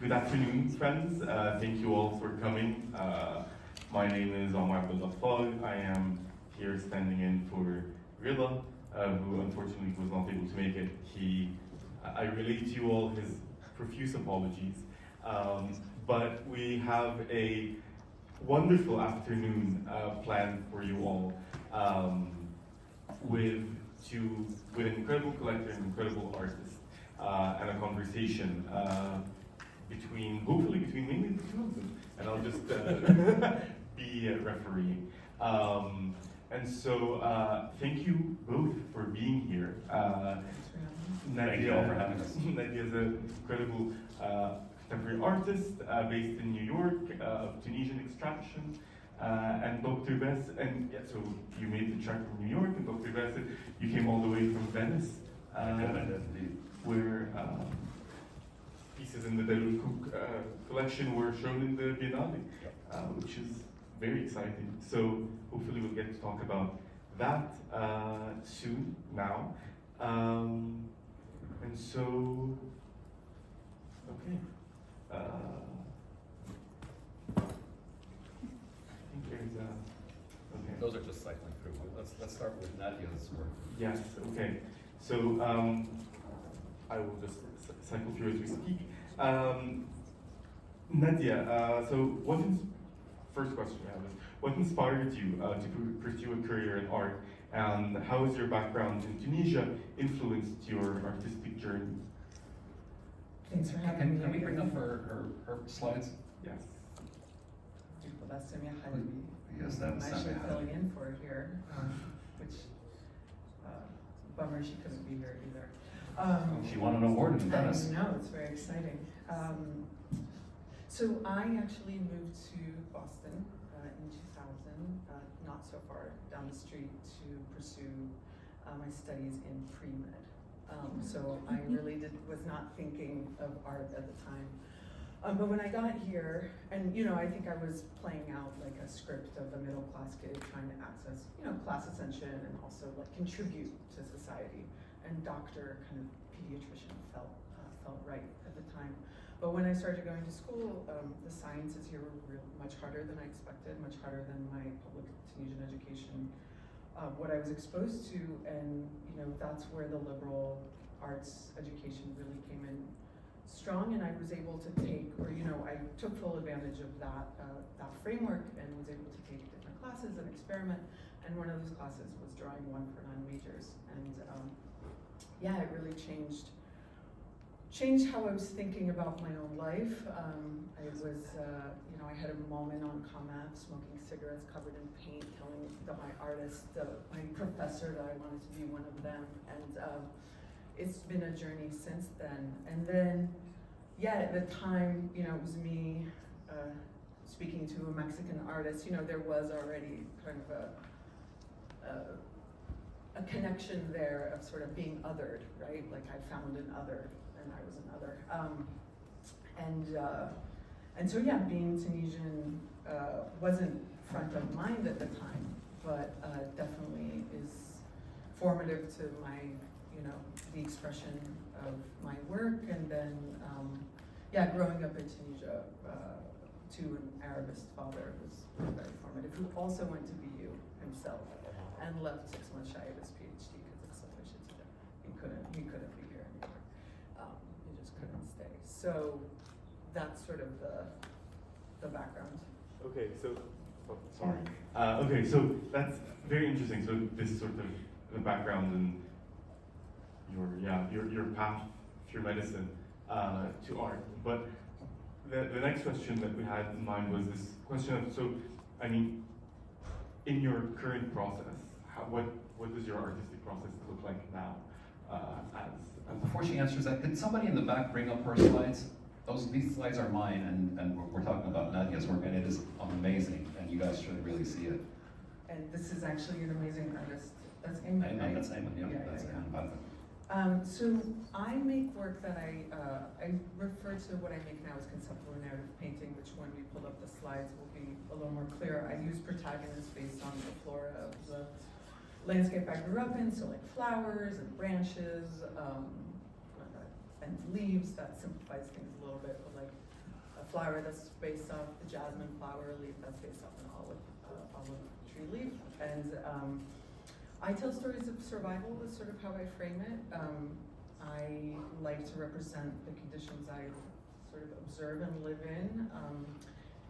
Good afternoon, friends. Thank you all for coming. My name is Omar Abdelghaffar. I am here standing in for Rida, who unfortunately was not able to make it. I relate to you all his profuse apologies. But we have a wonderful afternoon planned for you all with an incredible collector and incredible artist and a conversation hopefully between mainly the two of them, and I'll just be refereeing. And so thank you both for being here. Thank you all for having us. Nadia is an incredible contemporary artist based in New York, of Tunisian extraction. And Dr. Bassel, and yeah, so you made the trek from New York, and Dr. Bassel, you came all the way from Venice, where pieces in the Dalloul collection were shown in the Biennale, which is very exciting. So hopefully we'll get to talk about that soon now. And so, okay. Okay. Those are just cycling through. Let's start with Nadia's work. Yes, okay. So I will just cycle through as we speak. Nadia, so first question I have is, what inspired you to pursue a career in art, and how has your background in Tunisia influenced your artistic journey? Thanks for having me. Can we bring up her slides? Yes. Yes, I'm that's actually filling in for her here, which bummer she couldn't be here either. She won an award in Venice. I know, it's very exciting. So I actually moved to Boston in 2000, not so far down the street, to pursue my studies in pre-med. So I really was not thinking of art at the time. But when I got here, and I think I was playing out like a script of a middle class kid trying to access, class ascension and also like contribute to society. And doctor, kind of pediatrician, felt right at the time. But when I started going to school, the sciences here were much harder than I expected, much harder than my public Tunisian education. What I was exposed to, and that's where the liberal arts education really came in strong, and I was able to take, I took full advantage of that framework and was able to take different classes and experiment. And one of those classes was drawing 1-for-9 majors, and yeah, it really changed how I was thinking about my own life. I was, I had a moment on Comap, smoking cigarettes covered in paint, telling my professor that I wanted to be one of them, and it's been a journey since then. And then, yeah, at the time, it was me speaking to a Mexican artist. There was already kind of a connection there of sort of being othered, right? Like I found an other, and I was an other. And so yeah, being Tunisian wasn't front of mind at the time, but definitely is formative to my, the expression of my work. And then, yeah, growing up in Tunisia to an Arabist father was very formative, who also went to BU himself and left 6 months shy of his PhD because of sufficiency. He couldn't be here anymore. He just couldn't stay. So that's sort of the background. Okay, so sorry. Okay, so that's very interesting. So this sort of the background and your path through medicine to art. But the next question that we had in mind was this question of, so I mean, in your current process, what does your artistic process look like now? Before she answers that, could somebody in the back bring up her slides? These slides are mine, and we're talking about Nadia's work, and it is amazing, and you guys should really see it. And this is actually an amazing artist. That's Ayman, right? That's Ayman, yeah. That's Ayman. So I make work that I refer to what I make now as conceptual narrative painting, which when we pull up the slides will be a little more clear. I use protagonists based on the flora of the landscape I grew up in, so like flowers and branches and leaves. That simplifies things a little bit, but like a flower that's based off the jasmine flower, a leaf that's based off an olive tree leaf. And I tell stories of survival is sort of how I frame it. I like to represent the conditions I sort of observe and live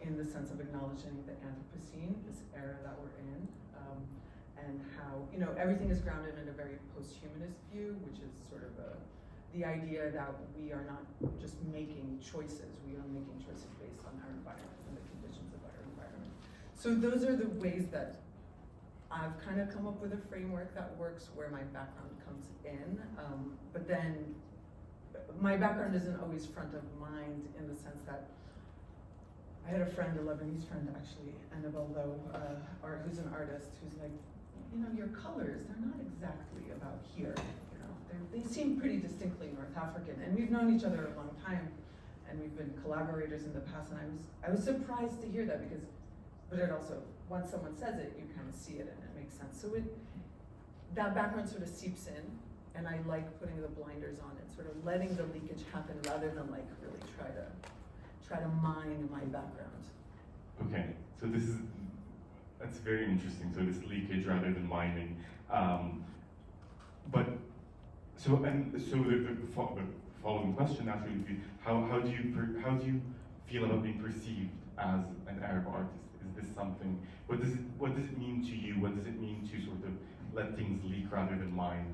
in the sense of acknowledging the Anthropocene, this era that we're in, and how, you know, everything is grounded in a very post-humanist view, which is sort of the idea that we are not just making choices, we are making choices based on our environment and the conditions of our environment. So those are the ways that I've kind of come up with a framework that works where my background comes in, but then my background isn't always front of mind in the sense that I had a friend, a Lebanese friend actually, Annabelle Lowe, who's an artist, who's like, you know, your colors, they're not exactly about here, you know, they seem pretty distinctly North African, and we've known each other a long time, and we've been collaborators in the past, and I was surprised to hear that because, but it also, once someone says it, you kind of see it and it makes sense. So that background sort of seeps in, and I like putting the blinders on and sort of letting the leakage happen rather than like really try to mine my background. Okay, so that's very interesting. So this leakage rather than mining, but so the following question naturally would be how do you feel about being perceived as an Arab artist? Is this something? What does it mean to you? What does it mean to sort of let things leak rather than mine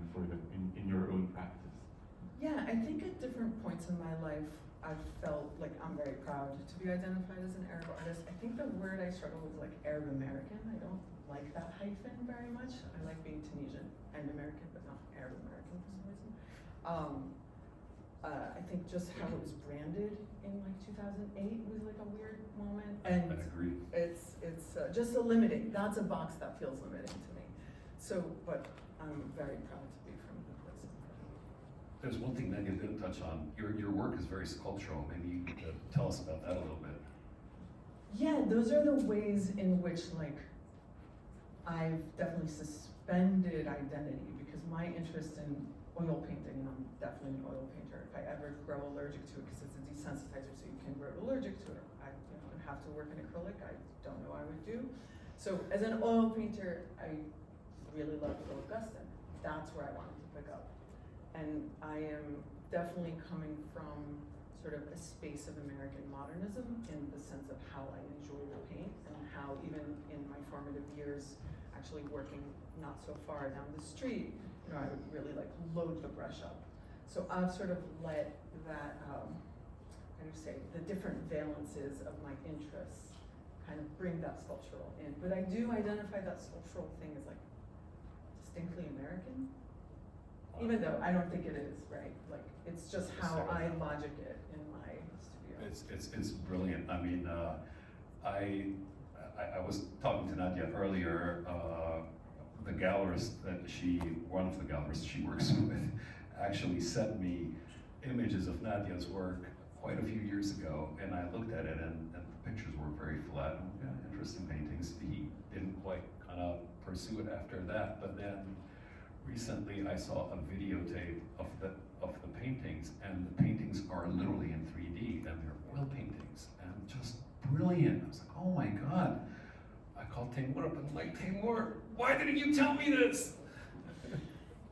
in your own practice? Yeah, I think at different points in my life, I've felt like I'm very proud to be identified as an Arab artist. I think the word I struggle with is like Arab American. I don't like that hyphen very much. I like being Tunisian and American, but not Arab American for some reason. I think just how it was branded in like 2008 was like a weird moment. And I agree. It's just a limiting. That's a box that feels limiting to me. So, but I'm very proud to be from the place. There's one thing Nadia didn't touch on. Your work is very sculptural. Maybe you could tell us about that a little bit. Yeah, those are the ways in which like I've definitely suspended identity because my interest in oil painting, and I'm definitely an oil painter. If I ever grow allergic to it, because it's a desensitizer, so you can grow allergic to it. I would have to work in acrylic. I don't know what I would do. So as an oil painter, I really love Philip Guston. That's where I wanted to pick up. And I am definitely coming from sort of a space of American modernism in the sense of how I enjoy to paint and how even in my formative years, actually working not so far down the street, you know, I would really like load the brush up. So I've sort of let that, how do you say, the different valences of my interests kind of bring that sculptural in. But I do identify that sculptural thing as like distinctly American, even though I don't think it is, right? Like, it's just how I logic it in my studio. It's brilliant. I mean, I was talking to Nadia earlier. The gallerist one of the gallerists she works with, actually sent me images of Nadia's work quite a few years ago, and I looked at it, and the pictures were very flat. Yeah, interesting paintings. He didn't quite kind of pursue it after that, but then recently I saw a videotape of the paintings, and the paintings are literally in 3D, and they're oil paintings, and just brilliant. I was like, oh my God. I called Timur up and I'm like, Timur, why didn't you tell me this?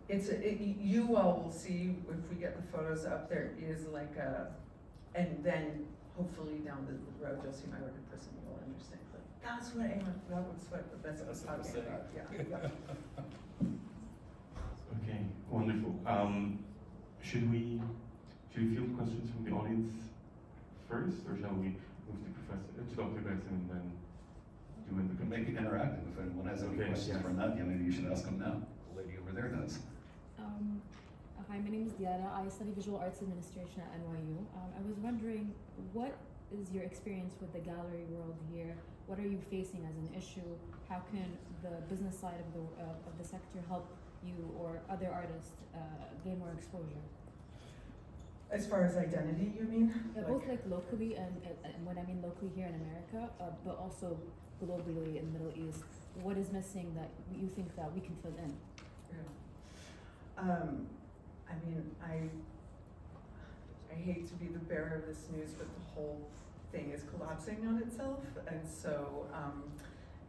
You all will see if we get the photos up, there is like and then hopefully down the road you'll see my work in person, you'll understand. But that's what Bassel was talking about. Yeah. Okay, wonderful. Should we field questions from the audience first, or shall we move to Dr. Bassel and then do in the Make it interactive. If anyone has any questions for Nadia, maybe you should ask them now. The lady over there does. Hi, my name is Diana. I study visual arts administration at NYU. I was wondering, what is your experience with the gallery world here? What are you facing as an issue? How can the business side of the sector help you or other artists gain more exposure? As far as identity, you mean? Yeah, both like locally and when I mean locally here in America, but also globally in the Middle East. What is missing that you think that we can fill in? Yeah. I mean, I hate to be the bearer of this news, but the whole thing is collapsing on itself, and so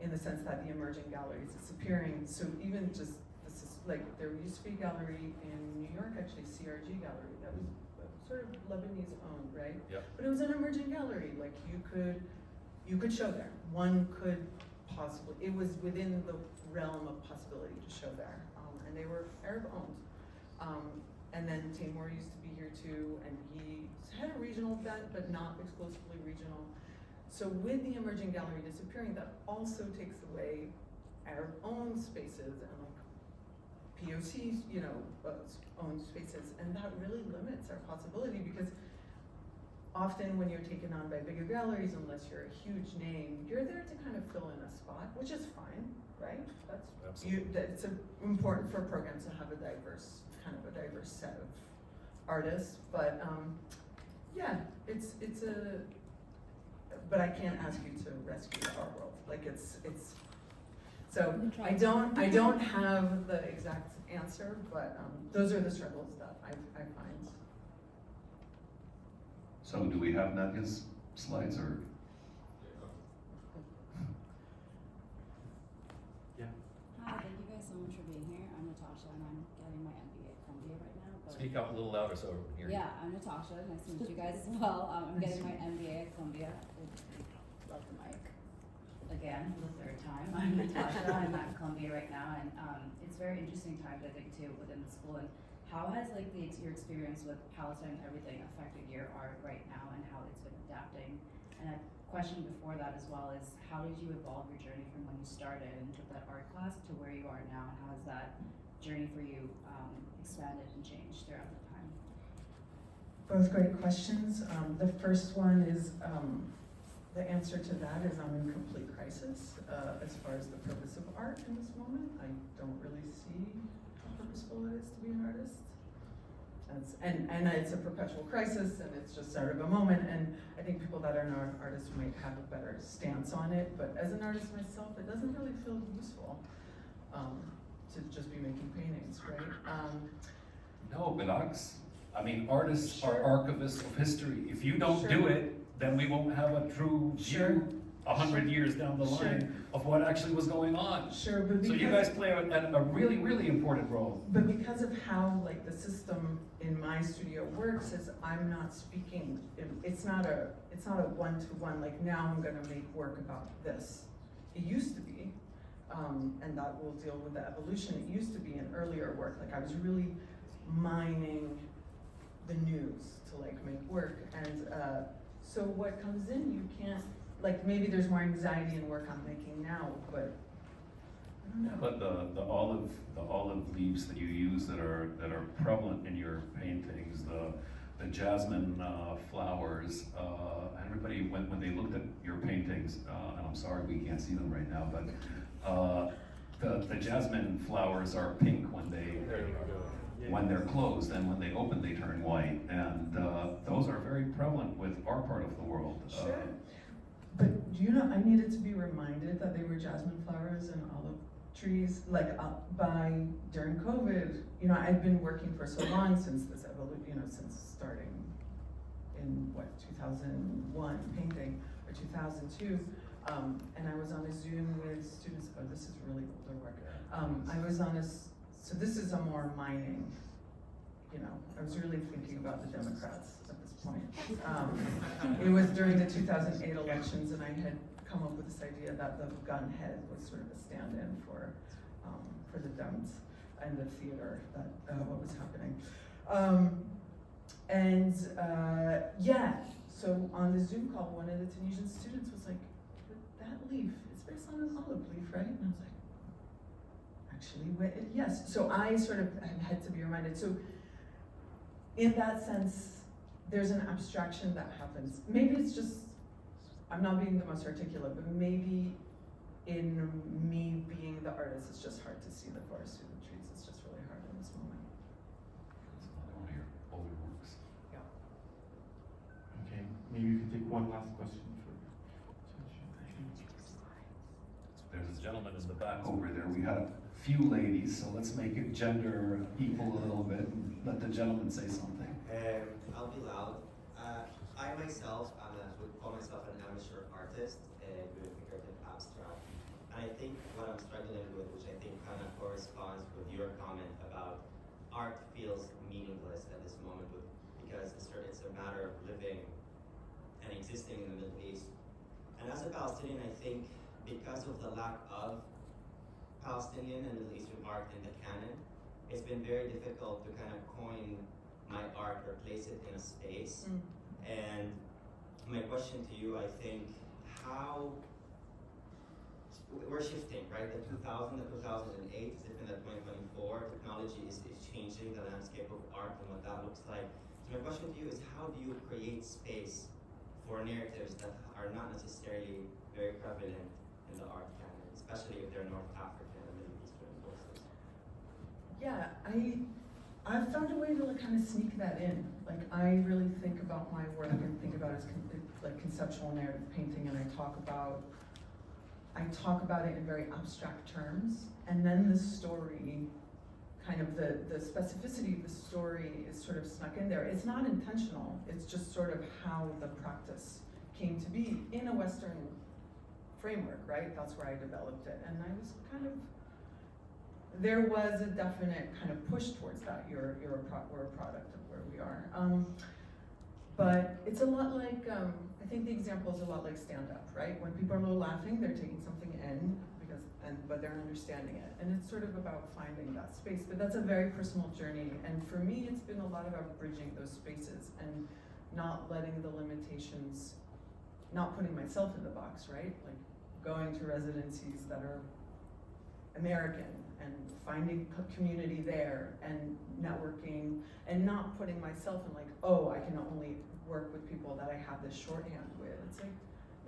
in the sense that the emerging gallery is disappearing. So even just this is like there used to be a gallery in New York, actually CRG Gallery, that was sort of Lebanese owned, right? Yep. But it was an emerging gallery. Like you could show there. One could possibly. It was within the realm of possibility to show there, and they were Arab owned. And then Timur used to be here too, and he had a regional bent, but not exclusively regional. So with the emerging gallery disappearing, that also takes away Arab-owned spaces and like POCs, owned spaces, and that really limits our possibility because often when you're taken on by bigger galleries, unless you're a huge name, you're there to kind of fill in a spot, which is fine, right? It's important for programs to have a diverse set of artists, but yeah, but I can't ask you to rescue the art world. Like it's. So I don't have the exact answer, but those are the struggles that I find. So do we have Nadia's slides or? Yeah. Hi, thank you guys so much for being here. I'm Natasha and I'm getting my MBA at Columbia right now. But Speak up a little louder so everyone can hear you. yeah, I'm Natasha. Nice to meet you guys as well. I'm getting my MBA at Columbia. Love the mic. Again, for the third time. I'm Natasha. I'm at Columbia right now, and it's a very interesting time to think too within the school. And how has your experience with Palestine and everything affected your art right now, and how it's been adapting? And a question before that as well is, how did you evolve your journey from when you started and took that art class to where you are now, and how has that journey for you expanded and changed throughout the time? Both great questions. The first one is, the answer to that is I'm in complete crisis as far as the purpose of art in this moment. I don't really see how purposeful it is to be an artist. And it's a perpetual crisis, and it's just sort of a moment, and I think people that are not artists might have a better stance on it, but as an artist myself, it doesn't really feel useful to just be making paintings, right? No, Bilax. I mean, artists Sure. are archivists of history. If you don't do Sure. it, then we won't have a true Sure. view 100 years down the Sure. line of what actually was going on. Sure, but So you guys play a really, really important role. But because of how like the system in my studio works, is I'm not speaking. It's not a one-to-one. Like now I'm going to make work about this. It used to be, and that will deal with the evolution. It used to be an earlier work. Like I was really mining the news to like make work, and so what comes in, you can't. Like maybe there's more anxiety in work I'm making now, but I don't know. But the olive leaves that you use that are prevalent in your paintings, the jasmine flowers. Everybody when they looked at your paintings, and I'm sorry we can't see them right now, but the jasmine flowers are pink when they're closed, and when they open they turn white, and those are very prevalent with our part of the world. Sure. But do you know, I needed to be reminded that they were jasmine flowers and olive trees, like during COVID. You know, I've been working for so long since this evolution, since starting in 2001 painting, or 2002, and I was on a Zoom with students. Oh, this is really older work. I was on so this is a more mining. I was really thinking about the Democrats at this point. It was during the 2008 elections, and I had come up with this idea that the gun head was sort of a stand-in for the Dems and the theater that what was happening. Yeah, so on the Zoom call, one of the Tunisian students was like, "That leaf, it's based on an olive leaf, right?" And I was like, "Actually, yes." So I sort of had to be reminded. So in that sense, there's an abstraction that happens. Maybe it's just, I'm not being the most articulate, but maybe in me being the artist, it's just hard to see the forest through the trees. It's just really hard in this moment. I want to hear older works. Yeah. Okay, maybe you can take one last question for. There's a gentleman in the back over there. We had a few ladies, so let's make it gender equal a little bit and let the gentleman say something. I'll be loud. I myself would call myself an amateur artist doing figurative abstract. And I think what I'm struggling with, which I think kind of corresponds with your comment about art feels meaningless at this moment because it's a matter of living and existing in the Middle East. And as a Palestinian, I think because of the lack of Palestinian and Middle Eastern art in the canon, it's been very difficult to kind of coin my art or place it in a space. And my question to you, I think, how we're shifting, right? The 2000 to 2008 is different than 2024. Technology is changing the landscape of art and what that looks like. So my question to you is, how do you create space for narratives that are not necessarily very prevalent in the art canon, especially if they're North African and Middle Eastern voices? Yeah, I've found a way to kind of sneak that in. Like, I really think about my work and think about it as like conceptual narrative painting, and I talk about it in very abstract terms, and then the story, kind of the specificity of the story is sort of snuck in there. It's not intentional, it's just sort of how the practice came to be in a Western framework, right? That's where I developed it, and I was kind of, there was a definite kind of push towards that. We're a product of where we are. But it's a lot like, I think the example is a lot like stand-up, right? When people are low laughing, they're taking something in, but they're understanding it. And it's sort of about finding that space, but that's a very personal journey. And for me, it's been a lot about bridging those spaces and not letting the limitations, not putting myself in the box, right? Like going to residencies that are American and finding community there and networking and not putting myself in like, oh, I can only work with people that I have this shorthand with. It's like,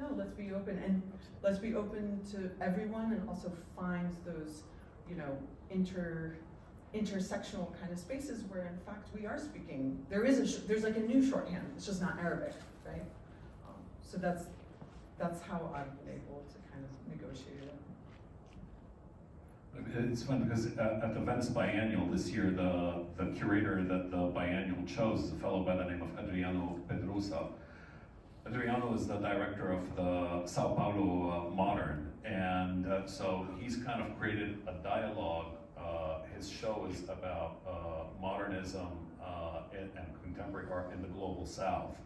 no, let's be open, and let's be open to everyone, and also find those, you know, intersectional kind of spaces where in fact we are speaking. There's like a new shorthand. It's just not Arabic, right? So that's how I've been able to kind of negotiate it. It's fun because at the Venice Biennial this year, the curator that the biennial chose is a fellow by the name of Adriano Pedrosa. Adriano is the director of the Sao Paulo Modern, and so he's kind of created a dialogue. His show is about modernism and contemporary art in the Global South.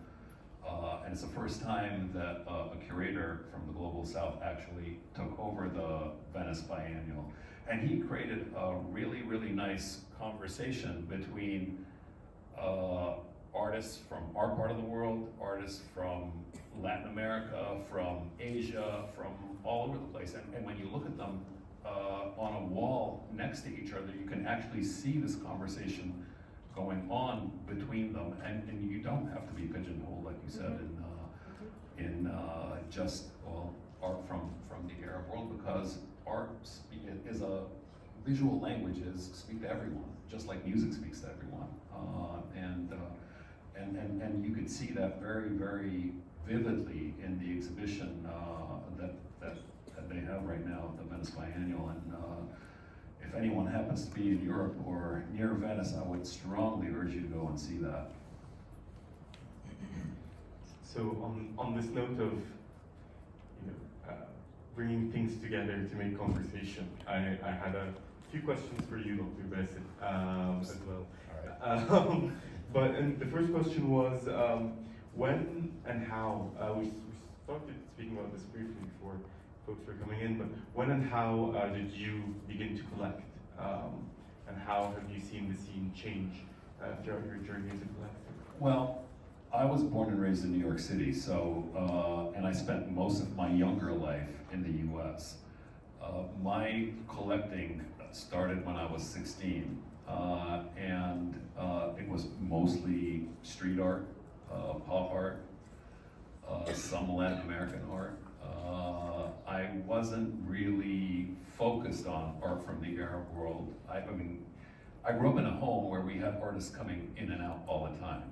And it's the first time that a curator from the Global South actually took over the Venice Biennial. And he created a really, really nice conversation between artists from our part of the world, artists from Latin America, from Asia, from all over the place. And when you look at them on a wall next to each other, you can actually see this conversation going on between them. And you don't have to be pigeonholed, like you said, in just art from the Arab world, because art is a visual languages speak to everyone, just like music speaks to everyone. And you could see that very, very vividly in the exhibition that they have right now at the Venice Biennial. And if anyone happens to be in Europe or near Venice, I would strongly urge you to go and see that. So on this note of bringing things together to make conversation, I had a few questions for you, Dr. Bassel, as well. And the first question was, when and how, we started speaking about this briefly before folks were coming in, but when and how did you begin to collect? And how have you seen the scene change throughout your journey as a collector? Well, I was born and raised in New York City, so, and I spent most of my younger life in the US. My collecting started when I was 16, and it was mostly street art, pop art, some Latin American art. I wasn't really focused on art from the Arab world. I mean, I grew up in a home where we had artists coming in and out all the time.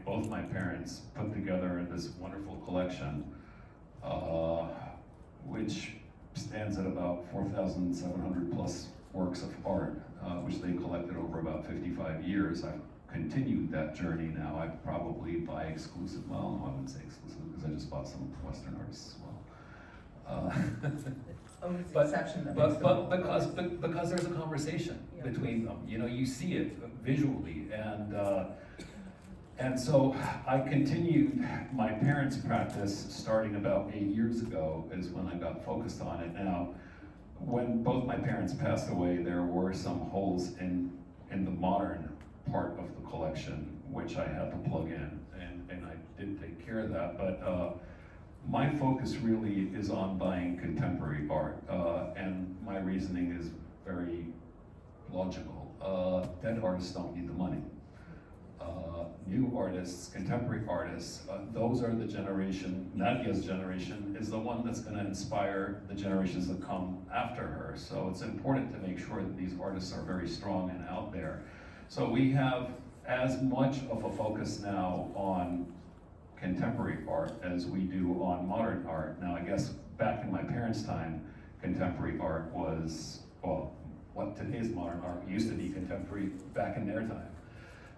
Both my parents put together this wonderful collection, which stands at about 4,700 plus works of art, which they collected over about 55 years. I've continued that journey now. I probably buy exclusive, well, no, I wouldn't say exclusive, because I just bought some Western artists as well. Always the But- exception that makes But the rule. because there's a conversation Yeah. between them, you know, you see it visually, and so I continued my parents' practice starting about 8 years ago is when I got focused on it. Now, when both my parents passed away, there were some holes in the modern part of the collection, which I had to plug in, and I did take care of that, but my focus really is on buying contemporary art, and my reasoning is very logical. Dead artists don't need the money. New artists, contemporary artists, those are the generation, Nadia's generation is the one that's gonna inspire the generations that come after her. So it's important to make sure that these artists are very strong and out there. So we have as much of a focus now on contemporary art as we do on modern art. Now, I guess back in my parents' time, contemporary art was, well, what today's modern art used to be contemporary back in their time.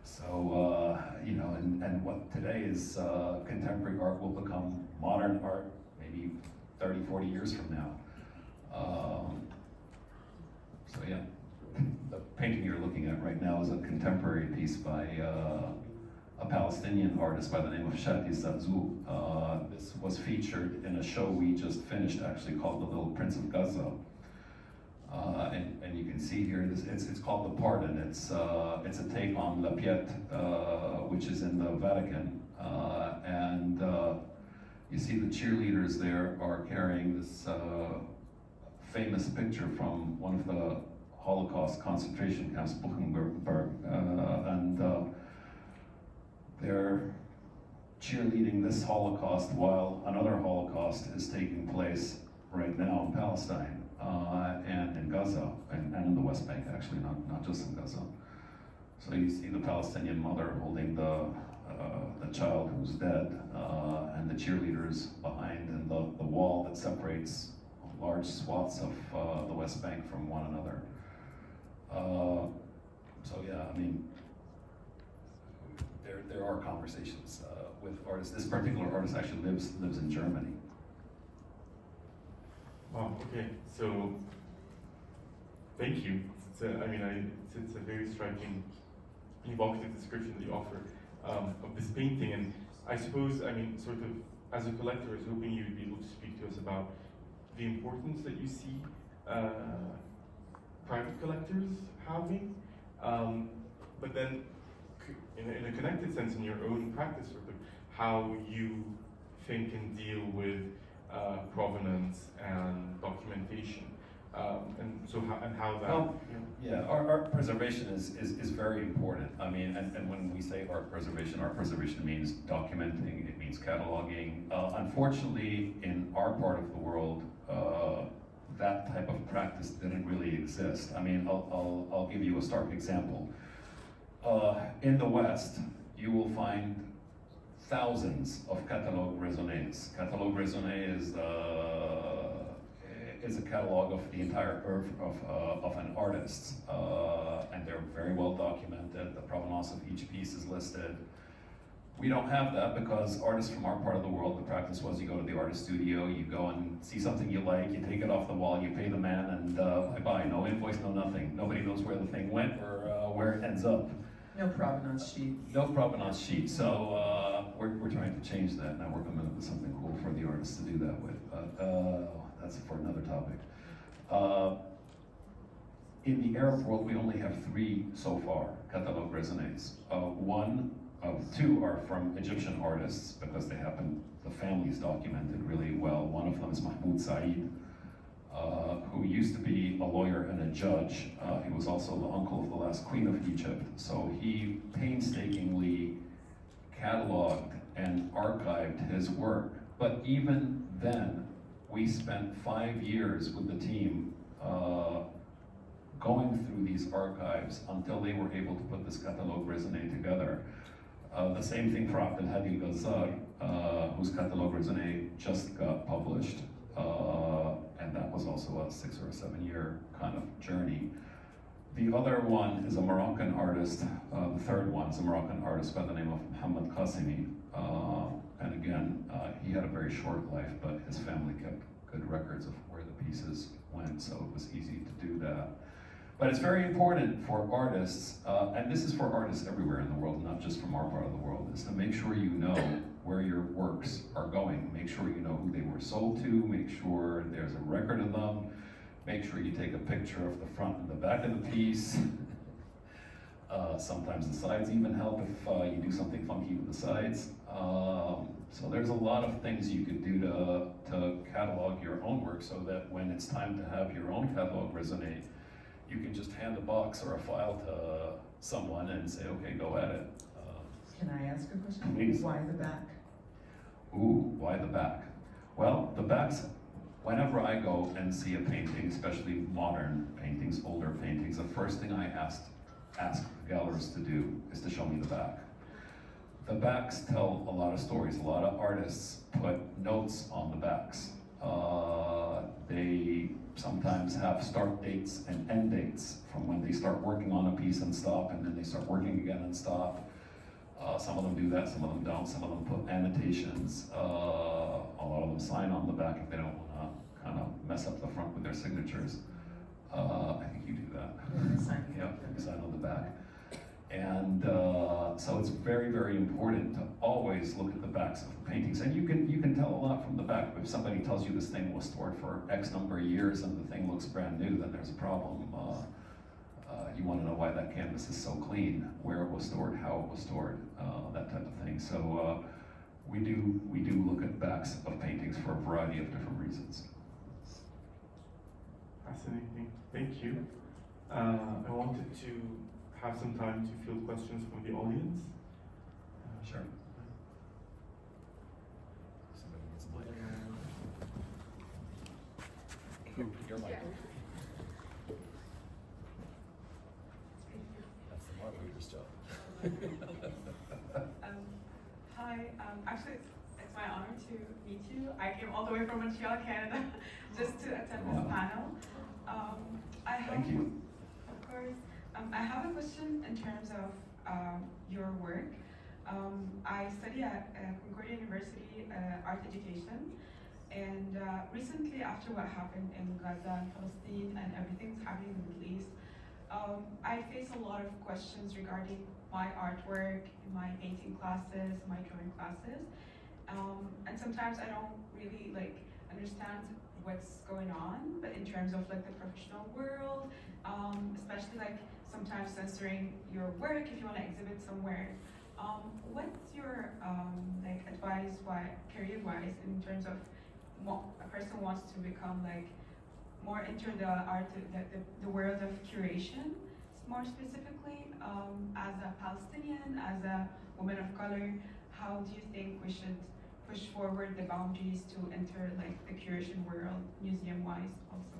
So, you know, and what today is contemporary art will become modern art maybe 30, 40 years from now. So yeah, the painting you're looking at right now is a contemporary piece by a Palestinian artist by the name of Shadi Zadzoul. This was featured in a show we just finished actually called The Little Prince of Gaza. And you can see here, it's called The Pardon. It's a take on La Piete, which is in the Vatican. And you see the cheerleaders there are carrying this famous picture from one of the Holocaust concentration camps, Buchenberg, and they're cheerleading this Holocaust while another Holocaust is taking place right now in Palestine. And in Gaza, and in the West Bank, actually, not just in Gaza. So you see the Palestinian mother holding the child who's dead, and the cheerleaders behind, and the wall that separates large swaths of the West Bank from one another. So yeah, I mean, there are conversations with artists. This particular artist actually lives in Germany. Wow, okay, so thank you. It's a very striking, evocative description that you offer of this painting. And I suppose, I mean, sort of, as a collector, I was hoping you would be able to speak to us about the importance that you see private collectors having, but then in a connected sense in your own practice, sort of how you think and deal with provenance and documentation, and so how that. Well, yeah, art preservation is very important. I mean, and when we say art preservation means documenting, it means cataloging. Unfortunately, in our part of the world, that type of practice didn't really exist. I mean, I'll give you a stark example. In the West, you will find thousands of catalogue raisonnés. Catalogue raisonné is a catalog of the entire oeuvre of an artist, and they're very well documented. The provenance of each piece is listed. We don't have that because artists from our part of the world, the practice was you go to the artist studio, you go and see something you like, you take it off the wall, you pay the man, and bye-bye. No invoice, no nothing. Nobody knows where the thing went or where it ends up. No provenance sheet. No provenance sheet. So we're trying to change that. Now we're coming up with something cool for the artists to do that with. That's for another topic. In the Arab world, we only have 3 so far, catalogue raisonnés. Two are from Egyptian artists because they happen, the family's documented really well. One of them is Mahmoud Saeed, who used to be a lawyer and a judge. He was also the uncle of the last queen of Egypt. So he painstakingly cataloged and archived his work. But even then, we spent 5 years with the team going through these archives until they were able to put this catalogue raisonné together. The same thing for Abdelhadi Ghazar, whose catalogue raisonné just got published. And that was also a 6 or 7 year kind of journey. The other one is a Moroccan artist. The third one is a Moroccan artist by the name of Mohamed Qasimi. And again, he had a very short life, but his family kept good records of where the pieces went, so it was easy to do that. But it's very important for artists, and this is for artists everywhere in the world, not just from our part of the world, is to make sure you know where your works are going. Make sure you know who they were sold to, make sure there's a record of them, make sure you take a picture of the front and the back of the piece. Sometimes the sides even help if you do something funky with the sides. So there's a lot of things you could do to catalog your own work so that when it's time to have your own catalog resonate, you can just hand a box or a file to someone and say, okay, go at it. Can I ask a question? Please. Why the back? Ooh, why the back? Well, the backs, whenever I go and see a painting, especially modern paintings, older paintings, the first thing I ask the gallerists to do is to show me the back. The backs tell a lot of stories. A lot of artists put notes on the backs. They sometimes have start dates and end dates from when they start working on a piece and stop, and then they start working again and stop. Some of them do that, some of them don't. Some of them put annotations. A lot of them sign on the back if they don't want to kind of mess up the front with their signatures. I think you do that. Yeah, you sign on the back. And so it's very, very important to always look at the backs of the paintings. And you can tell a lot from the back. If somebody tells you this thing was stored for X number of years and the thing looks brand new, then there's a problem. You want to know why that canvas is so clean, where it was stored, how it was stored, that type of thing. So we do look at backs of paintings for a variety of different reasons. Fascinating. Thank you. I wanted to have some time to field questions from the audience. Sure. Somebody needs a mic. Your mic. That's the moderator's job. Hi, actually, it's my honor to meet you. I came all the way from Montreal, Canada, just to attend this panel. Thank you. Of course. I have a question in terms of your work. I study at Concordia University art education, and recently after what happened in Gaza and Palestine and everything's happening in the Middle East, I face a lot of questions regarding my artwork, my painting classes, my drawing classes, and sometimes I don't really understand what's going on, but in terms of the professional world, especially sometimes censoring your work if you want to exhibit somewhere. What's your advice, career-wise, in terms of a person wants to become more into the art, the world of curation, more specifically, as a Palestinian, as a woman of color, how do you think we should push forward the boundaries to enter the curation world, museum-wise also?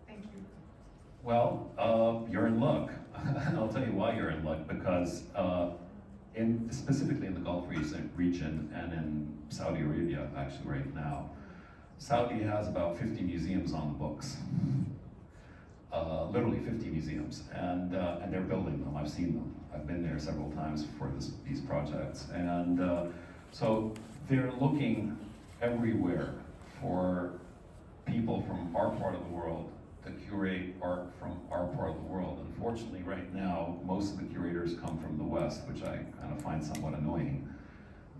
Thank you. Well, you're in luck. I'll tell you why you're in luck, because specifically in the Gulf region and in Saudi Arabia, actually right now, Saudi has about 50 museums on the books. Literally 50 museums, and they're building them. I've seen them. I've been there several times for these projects, and so they're looking everywhere for people from our part of the world to curate art from our part of the world. Unfortunately, right now, most of the curators come from the West, which I kind of find somewhat annoying,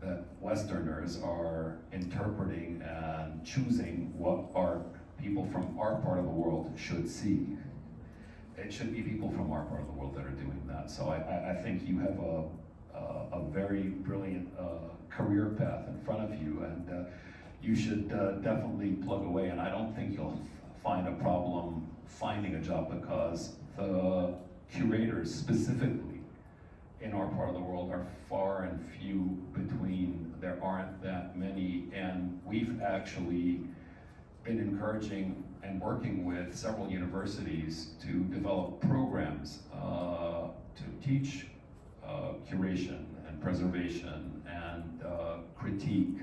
that Westerners are interpreting and choosing what art people from our part of the world should see. It should be people from our part of the world that are doing that. So I think you have a very brilliant career path in front of you, and you should definitely plug away, and I don't think you'll find a problem finding a job, because the curators specifically in our part of the world are far and few between. There aren't that many, and we've actually been encouraging and working with several universities to develop programs to teach curation and preservation and critique.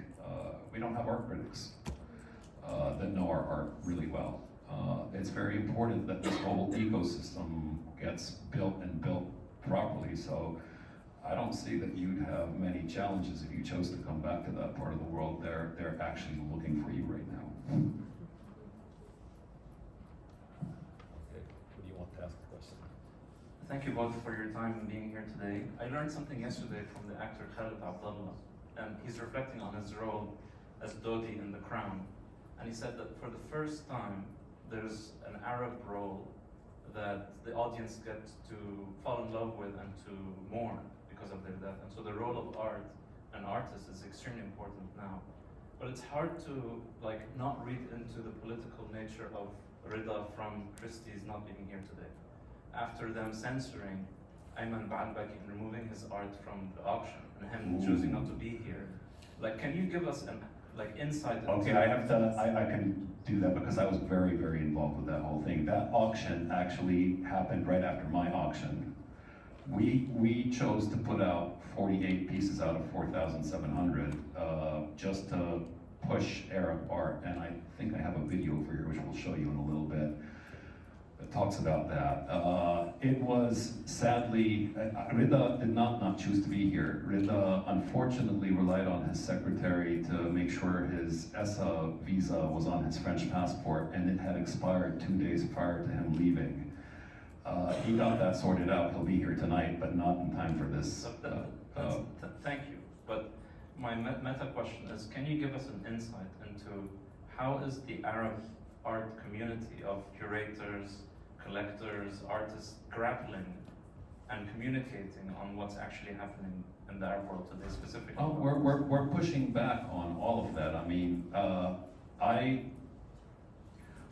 We don't have art critics that know our art really well. It's very important that this whole ecosystem gets built and built properly. So I don't see that you'd have many challenges if you chose to come back to that part of the world. They're actually looking for you right now. Okay, who do you want to ask the question? Thank you both for your time and being here today. I learned something yesterday from the actor Harvard Abdullah, and he's reflecting on his role as Dodi in The Crown. And he said that for the first time, there's an Arab role that the audience gets to fall in love with and to mourn because of their death. And so the role of art and artists is extremely important now. But it's hard to not read into the political nature of Rida from Christie's not being here today. After them censoring Ayman Baalbaki and removing his art from the auction and him choosing not to be here, can you give us an insight into Okay, I can do that because I was very, very involved with that whole thing. That auction actually happened right after my auction. We chose to put out 48 pieces out of 4,700 just to push Arab art, and I think I have a video for you which we'll show you in a little bit that talks about that. It was sadly, Rida did not choose to be here. Rida unfortunately relied on his secretary to make sure his ESA visa was on his French passport, and it had expired 2 days prior to him leaving. He got that sorted out. He'll be here tonight, but not in time for this. Thank you. But my meta question is, can you give us an insight into how is the Arab art community of curators, collectors, artists grappling and communicating on what's actually happening in the Arab world today specifically? Oh, we're pushing back on all of that. I mean,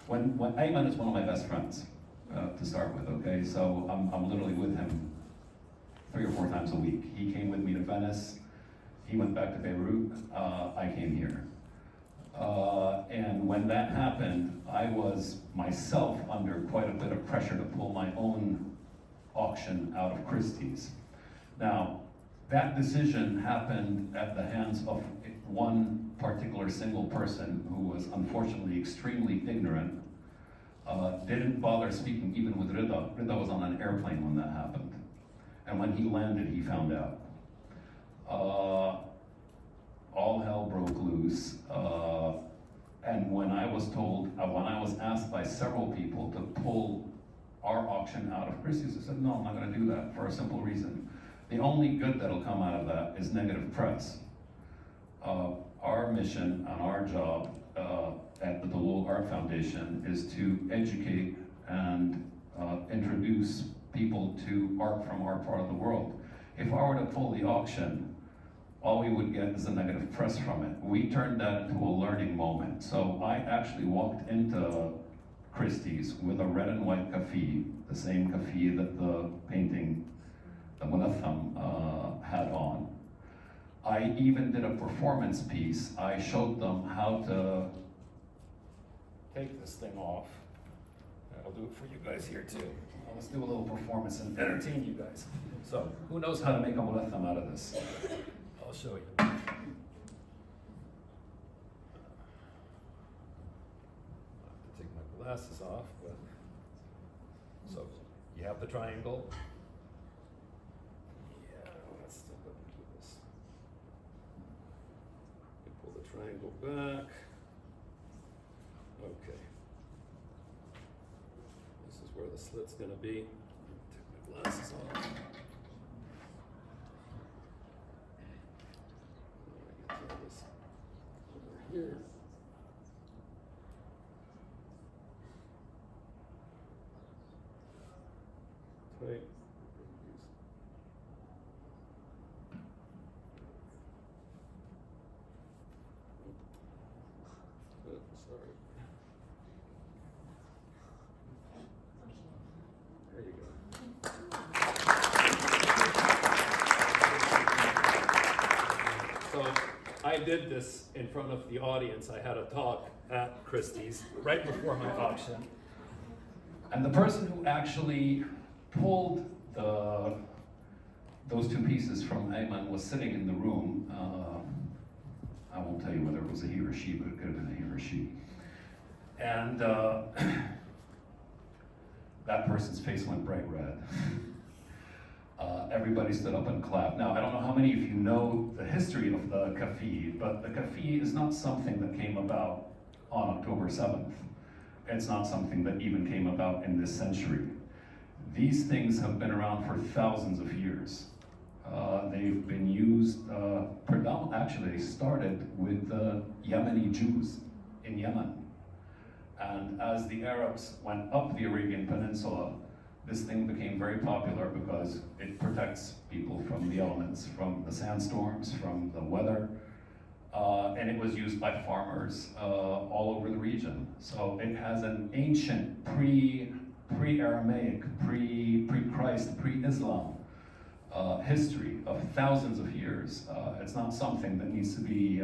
when Ayman is one of my best friends to start with, okay? So I'm literally with him 3 or 4 times a week. He came with me to Venice. He went back to Beirut. I came here. And when that happened, I was myself under quite a bit of pressure to pull my own auction out of Christie's. Now, that decision happened at the hands of one particular single person who was unfortunately extremely ignorant, didn't bother speaking even with Rida. Rida was on an airplane when that happened. And when he landed, he found out. All hell broke loose. And when I was asked by several people to pull our auction out of Christie's, I said, no, I'm not gonna do that for a simple reason. The only good that'll come out of that is negative press. Our mission and our job at the Dalloul Art Foundation is to educate and introduce people to art from our part of the world. If I were to pull the auction, all we would get is a negative press from it. We turned that into a learning moment. So I actually walked into Christie's with a red and white kaffi, the same kaffi that the painting, the Munatham, had on. I even did a performance piece. I showed them how to take this thing off. I'll do it for you guys here too. Let's do a little performance and entertain you guys. So, who knows how to make a Munatham out of this? I'll show you. I have to take my glasses off, but so you have the triangle. Yeah, let's step up and do this. You pull the triangle back. Okay. This is where the slit's gonna be. Take my glasses off. Here. Tight. Sorry. There you go. So I did this in front of the audience. I had a talk at Christie's right before my auction. And the person who actually pulled those 2 pieces from Ayman was sitting in the room. I won't tell you whether it was a he or she, but it could have been a he or she. And that person's face went bright red. Everybody stood up and clapped. Now, I don't know how many of you know the history of the kaffi, but the kaffi is not something that came about on October 7th. It's not something that even came about in this century. These things have been around for thousands of years. They've been used, actually they started with the Yemeni Jews in Yemen. And as the Arabs went up the Arabian Peninsula, this thing became very popular because it protects people from the elements, from the sandstorms, from the weather. And it was used by farmers all over the region. So it has an ancient, pre-Aramaic, pre-Christ, pre-Islam history of thousands of years. It's not something that needs to be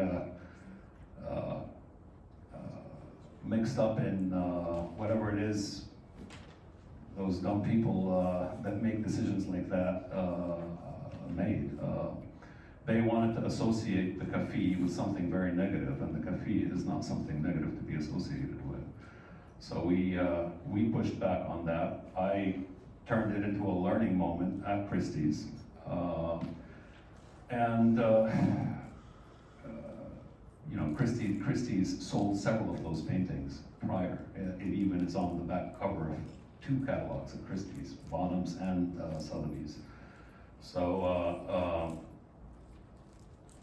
mixed up in whatever it is those dumb people that make decisions like that made. They wanted to associate the kaffi with something very negative, and the kaffi is not something negative to be associated with. So we pushed back on that. I turned it into a learning moment at Christie's. You know, Christie's sold several of those paintings prior. It even is on the back cover of 2 catalogs at Christie's, Bonham's and Sotheby's. So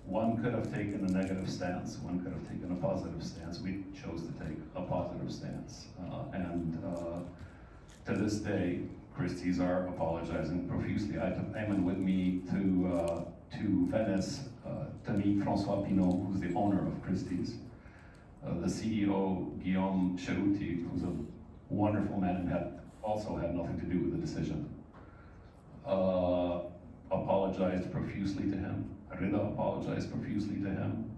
one could have taken a negative stance, one could have taken a positive stance. We chose to take a positive stance. To this day, Christie's are apologizing profusely. I took Ayman with me to Venice to meet Francois Pinault, who's the owner of Christie's. The CEO, Guillaume Cheruti, who's a wonderful man and also had nothing to do with the decision, apologized profusely to him. Rida apologized profusely to him.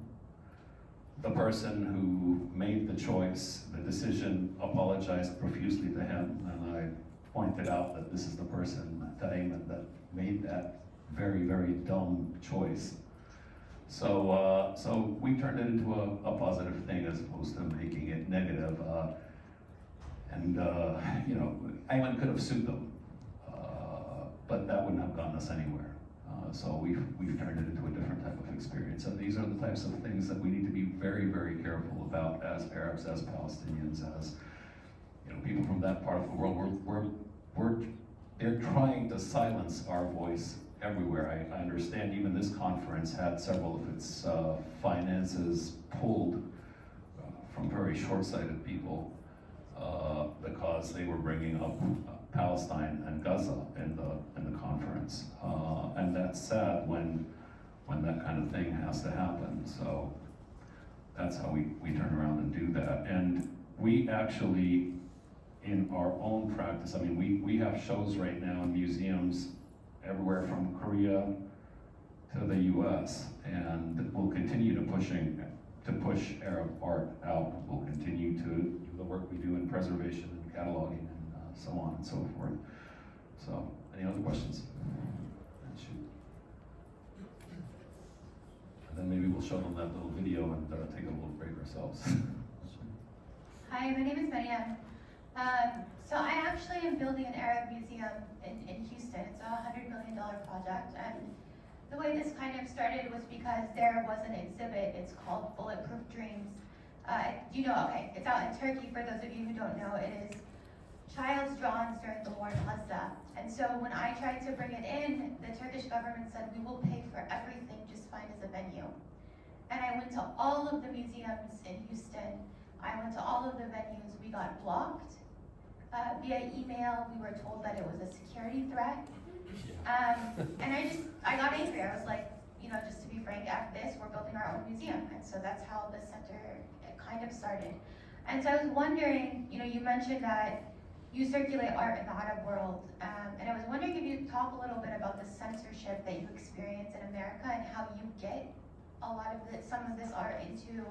The person who made the choice, the decision, apologized profusely to him, and I pointed out that this is the person, Ayman, that made that very, very dumb choice. So we turned it into a positive thing as opposed to making it negative. You know, Ayman could have sued them, but that wouldn't have gotten us anywhere. So we've turned it into a different type of experience. And these are the types of things that we need to be very, very careful about as Arabs, as Palestinians, as people from that part of the world. They're trying to silence our voice everywhere. I understand even this conference had several of its finances pulled from very short-sighted people because they were bringing up Palestine and Gaza in the conference, and that's sad when that kind of thing has to happen. So that's how we turn around and do that. And we actually, in our own practice, I mean, we have shows right now in museums everywhere from Korea to the U.S., and we'll continue to push Arab art out. We'll continue to do the work we do in preservation and cataloging and so on and so forth. So, any other questions? Shoot. And then maybe we'll show them that little video and take a little break ourselves. Hi, my name is Mariam. So I actually am building an Arab museum in Houston. It's a $100 million project, and the way this kind of started was because there was an exhibit. It's called Bulletproof Dreams. Okay, it's out in Turkey. For those of you who don't know, it is child's drawings during the war in Gaza. And so when I tried to bring it in, the Turkish government said, we will pay for everything, just find us a venue. And I went to all of the museums in Houston. I went to all of the venues. We got blocked via email. We were told that it was a security threat. And I got angry. I was like, just to be frank, after this, we're building our own museum. And so that's how the center kind of started. And so I was wondering, you mentioned that you circulate art in the Arab world. And I was wondering if you could talk a little bit about the censorship that you experience in America and how you get a lot of some of this art into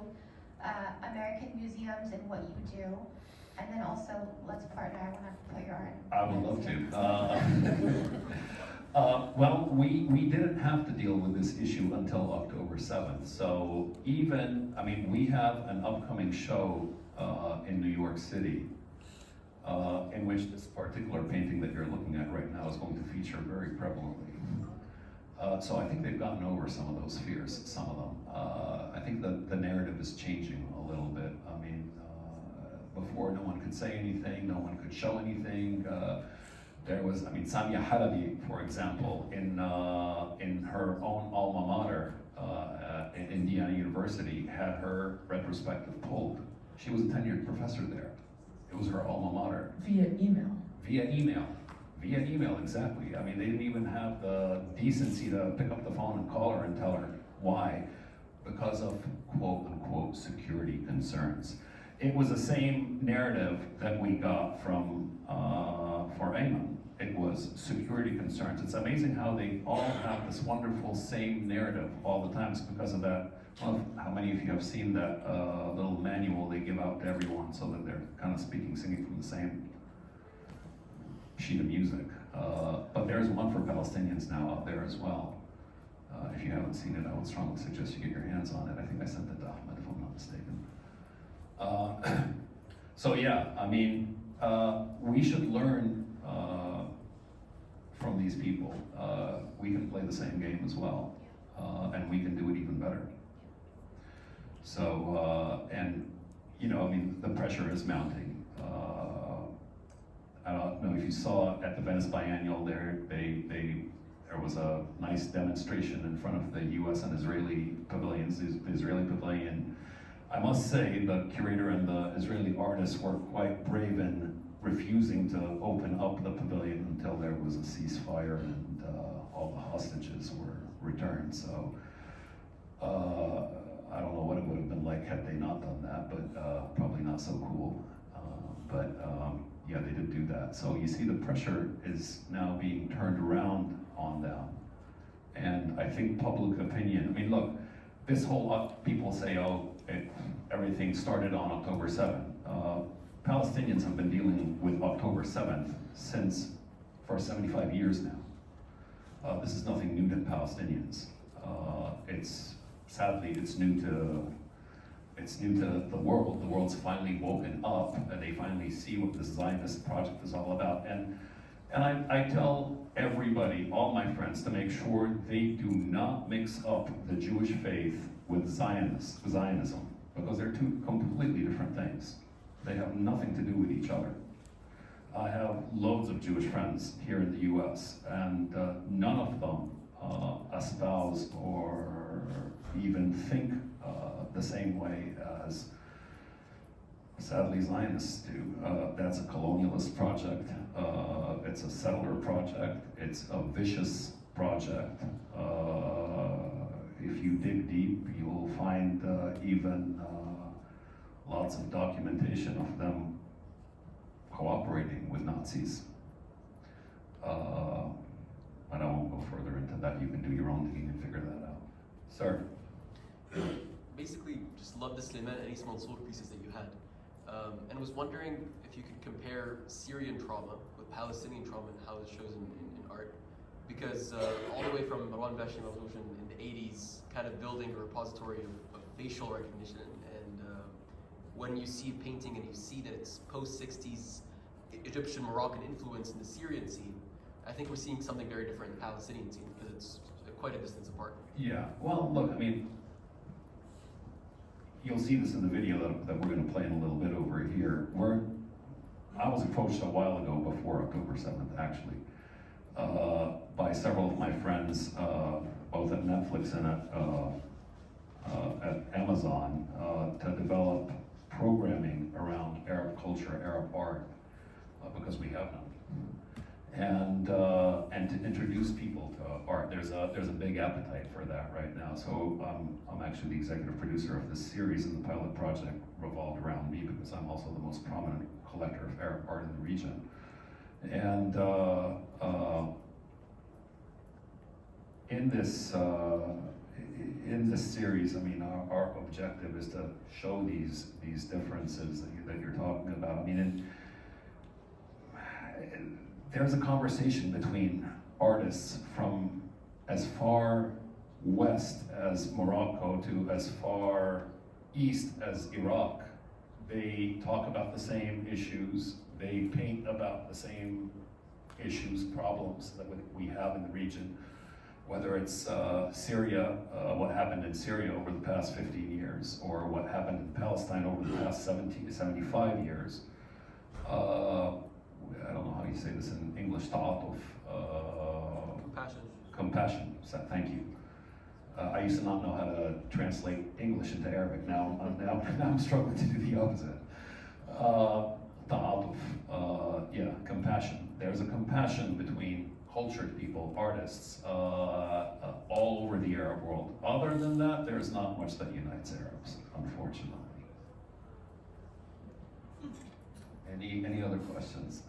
American museums and what you do. And then also, let's partner. I want to put your art in. I would love to. Well, we didn't have to deal with this issue until October 7th. So we have an upcoming show in New York City, in which this particular painting that you're looking at right now is going to feature very prevalently. So I think they've gotten over some of those fears, some of them. I think the narrative is changing a little bit. I mean, before no one could say anything, no one could show anything. There was, I mean, Samia Halabi, for example, in her own alma mater, in Indiana University, had her retrospective pulled. She was a tenured professor there. It was her alma mater. Via email. Via email. Via email, exactly. I mean, they didn't even have the decency to pick up the phone and call her and tell her why. Because of quote unquote security concerns. It was the same narrative that we got from for Ayman. It was security concerns. It's amazing how they all have this wonderful same narrative all the time. It's because of that. Well, how many of you have seen that little manual they give out to everyone so that they're kind of singing from the same sheet of music? But there's one for Palestinians now out there as well. If you haven't seen it, I would strongly suggest you get your hands on it. I think I sent it to Ahmed, if I'm not mistaken. So yeah, I mean, we should learn from these people. We can play the same game as well, and we can do it even better. So, and you know, I mean, the pressure is mounting. I don't know if you saw at the Venice Biennial there was a nice demonstration in front of the U.S. and Israeli pavilions. The Israeli pavilion, I must say, the curator and the Israeli artists were quite brave in refusing to open up the pavilion until there was a ceasefire and all the hostages were returned. So I don't know what it would have been like had they not done that, but probably not so cool. Yeah, they did do that. So you see the pressure is now being turned around on them. And I think public opinion, I mean, look, this whole, people say, oh, everything started on October 7th. Palestinians have been dealing with October 7th for 75 years now. This is nothing new to Palestinians. Sadly, it's new to the world. The world's finally woken up and they finally see what this Zionist project is all about. And I tell everybody, all my friends, to make sure they do not mix up the Jewish faith with Zionism, because they're two completely different things. They have nothing to do with each other. I have loads of Jewish friends here in the US, and none of them espouse or even think the same way as, sadly, Zionists do. That's a colonialist project. It's a settler project. It's a vicious project. If you dig deep, you'll find even lots of documentation of them cooperating with Nazis. But I won't go further into that. You can do your own digging and figure that out. Sir? Basically, just love the Suleiman and Ismail Soul pieces that you had. And was wondering if you could compare Syrian trauma with Palestinian trauma and how it shows in art. Because all the way from Marwan Bashir Revolution in the 80s, kind of building a repository of facial recognition. And when you see a painting and you see that it's post-60s Egyptian Moroccan influence in the Syrian scene, I think we're seeing something very different in the Palestinian scene because it's quite a distance apart. Yeah, well, look, I mean, you'll see this in the video that we're going to play in a little bit over here. I was approached a while ago, before October 7th, actually, by several of my friends, both at Netflix and at Amazon, to develop programming around Arab culture, Arab art, because we have none. And to introduce people to art. There's a big appetite for that right now. So I'm actually the executive producer of this series, and the pilot project revolved around me because I'm also the most prominent collector of Arab art in the region. And in this series, I mean, our objective is to show these differences that you're talking about. I mean, there's a conversation between artists from as far west as Morocco to as far east as Iraq They talk about the same issues. They paint about the same issues, problems that we have in the region. Whether it's Syria, what happened in Syria over the past 15 years, or what happened in Palestine over the past 70 to 75 years. I don't know how you say this in English, ta'atuf. Compassion. Compassion, so thank you. I used to not know how to translate English into Arabic. Now I'm struggling to do the opposite. Ta'atuf, yeah, compassion. There's a compassion between cultured people, artists, all over the Arab world. Other than that, there's not much that unites Arabs, unfortunately. Any other questions?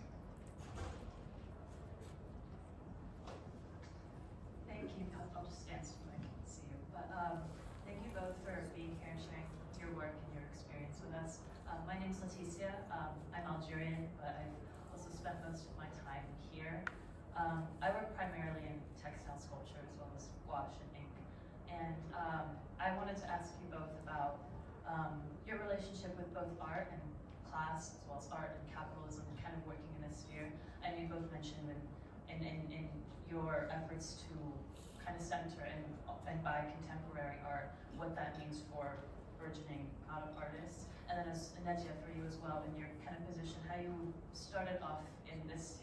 Thank you. I'll just stand so I can see you. But thank you both for being here and sharing your work and your experience with us. My name is Leticia. I'm Algerian, but I've also spent most of my time here. I work primarily in textile sculpture as well as wash and ink. And I wanted to ask you both about your relationship with both art and class, as well as art and capitalism, kind of working in this sphere. I know you both mentioned in your efforts to kind of center and buy contemporary art, what that means for burgeoning out of artists. And then as Nadia, for you as well, in your kind of position, how you started off in this,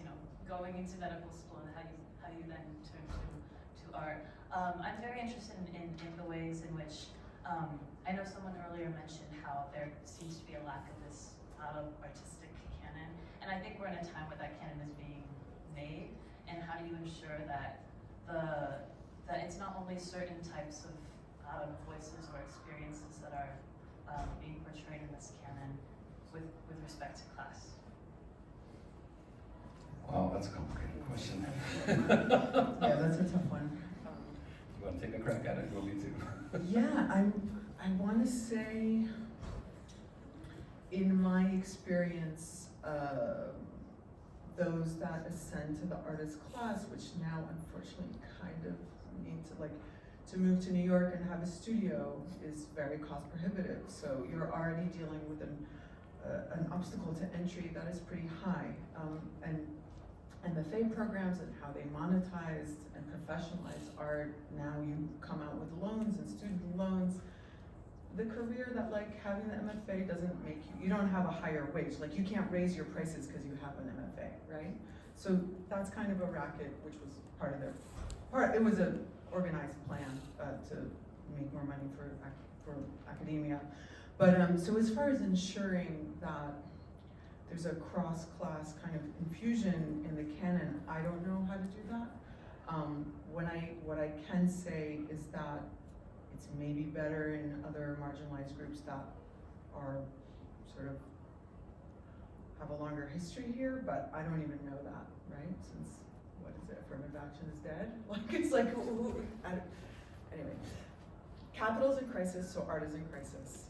going into medical school and how you then turned to art. I'm very interested in the ways in which, I know someone earlier mentioned how there seems to be a lack of this out of artistic canon. And I think we're in a time where that canon is being made. And how do you ensure that that it's not only certain types of voices or experiences that are being portrayed in this canon with respect to class? Wow, that's a complicated question. Yeah, that's a tough one. You want to take a crack at it? You want me to? Yeah, I want to say, in my experience, those that ascend to the artist class, which now unfortunately kind of need to move to New York and have a studio is very cost prohibitive. So you're already dealing with an obstacle to entry that is pretty high. And the FAE programs and how they monetized and professionalized art, now you come out with loans and student loans. The career that having the MFA doesn't make you don't have a higher wage. You can't raise your prices because you have an MFA, right? So that's kind of a racket, which was part of it was an organized plan to make more money for academia. But so as far as ensuring that there's a cross-class kind of infusion in the canon, I don't know how to do that. What I can say is that it's maybe better in other marginalized groups that are sort of have a longer history here, but I don't even know that, right? Since, what is it, affirmative action is dead? Anyway. Capital's in crisis, so art is in crisis.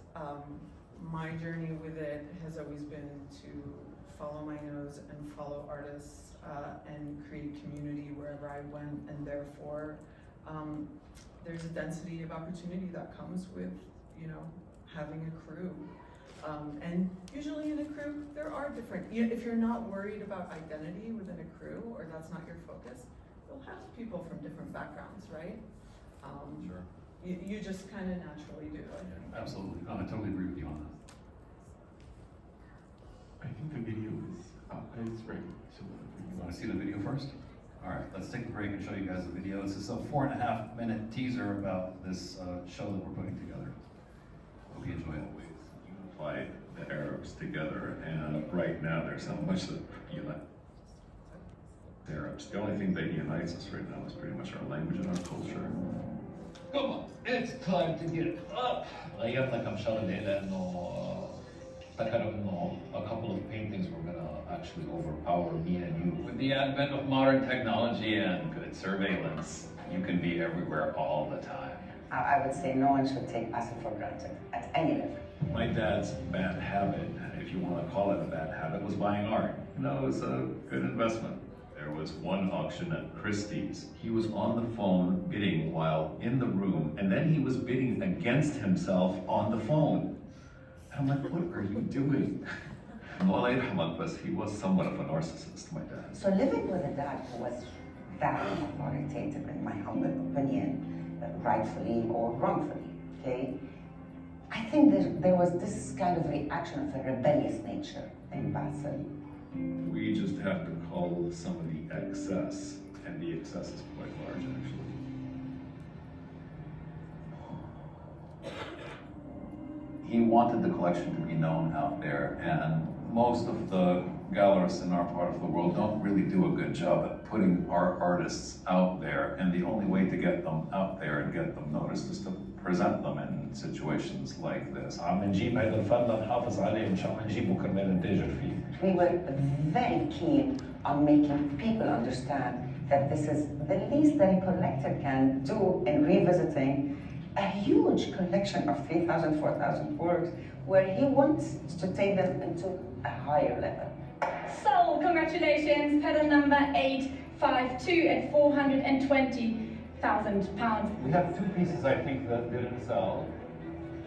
My journey with it has always been to follow my nose and follow artists and create community wherever I went, and therefore there's a density of opportunity that comes with, having a crew. And usually in a crew, there are different, if you're not worried about identity within a crew, or that's not your focus, you'll have people from different backgrounds, right? Sure. You just kind of naturally do, I think. Absolutely. No, I totally agree with you on that. I think the video is ready. So You want to see the video first? All right, let's take a break and show you guys the video. This is a 4.5 minute teaser about this show that we're putting together. Hope you enjoy it. Unified the Arabs together, and right now there's not much that unites the Arabs. The only thing that unites us right now is pretty much our language and our culture. Come on, it's time to get up. غيرنا كم شغلة لأنه افتكروا إنه a couple of paintings were gonna actually overpower me and you. With the advent of modern technology and good surveillance, you can be everywhere all the time. I would say no one should take Bassel for granted at any level. My dad's bad habit, if you want to call it a bad habit, was buying art. No, it was a good investment. There was one auction at Christie's. He was on the phone bidding while in the room, and then he was bidding against himself on the phone. I'm like, what are you doing? Allah yarhamak, but he was somewhat of a narcissist, my dad. So living with a dad who was very authoritative, in my humble opinion, rightfully or wrongfully, okay? I think there was this kind of reaction of a rebellious nature in Bassel. We just have to call some of the excess, and the excess is quite large, actually. He wanted the collection to be known out there, and most of the gallerists in our part of the world don't really do a good job at putting our artists out there, and the only way to get them out there and get them noticed is to present them in situations like this. We were very keen on making people understand that this is the least that a collector can do in revisiting a huge collection of 3,000, 4,000 works, where he wants to take them into a higher level. So, congratulations, pedal number 852 at £420,000. We have two pieces, I think, that didn't sell.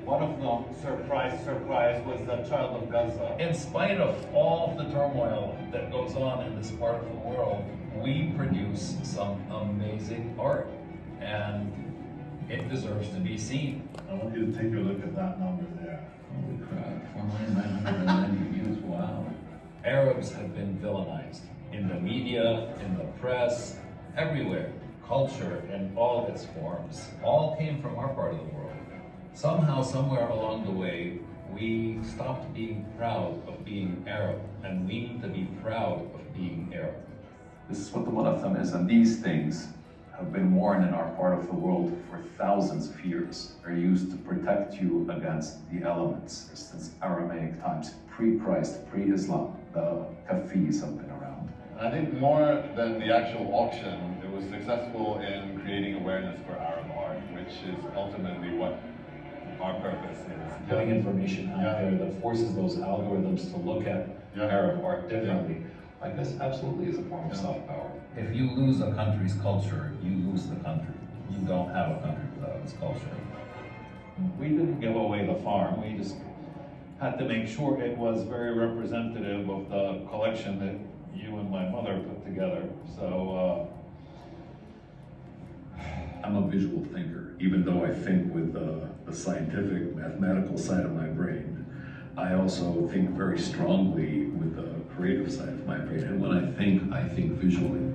One of them, surprise, was the Child of Gaza. In spite of all of the turmoil that goes on in this part of the world, we produce some amazing art, and it deserves to be seen. I want you to take a look at that number there. Holy crap, 4,990 views, wow. Arabs have been villainized in the media, in the press, everywhere. Culture in all its forms all came from our part of the world. Somehow, somewhere along the way, we stopped being proud of being Arab, and we need to be proud of being Arab. This is what the Mulatham is, and these things have been worn in our part of the world for thousands of years. They're used to protect you against the elements since Aramaic times, pre-Christ, pre-Islam. The kafis have been around. I think more than the actual auction, it was successful in creating awareness for Arab art, which is ultimately what our purpose is. Putting information out there that forces those algorithms to look at Arab art differently. I guess absolutely is a form of soft power. If you lose a country's culture, you lose the country. You don't have a country without its culture. We didn't give away the farm, we just had to make sure it was very representative of the collection that you and my mother put together. So, I'm a visual thinker, even though I think with the scientific, mathematical side of my brain. I also think very strongly with the creative side of my brain, and when I think visually.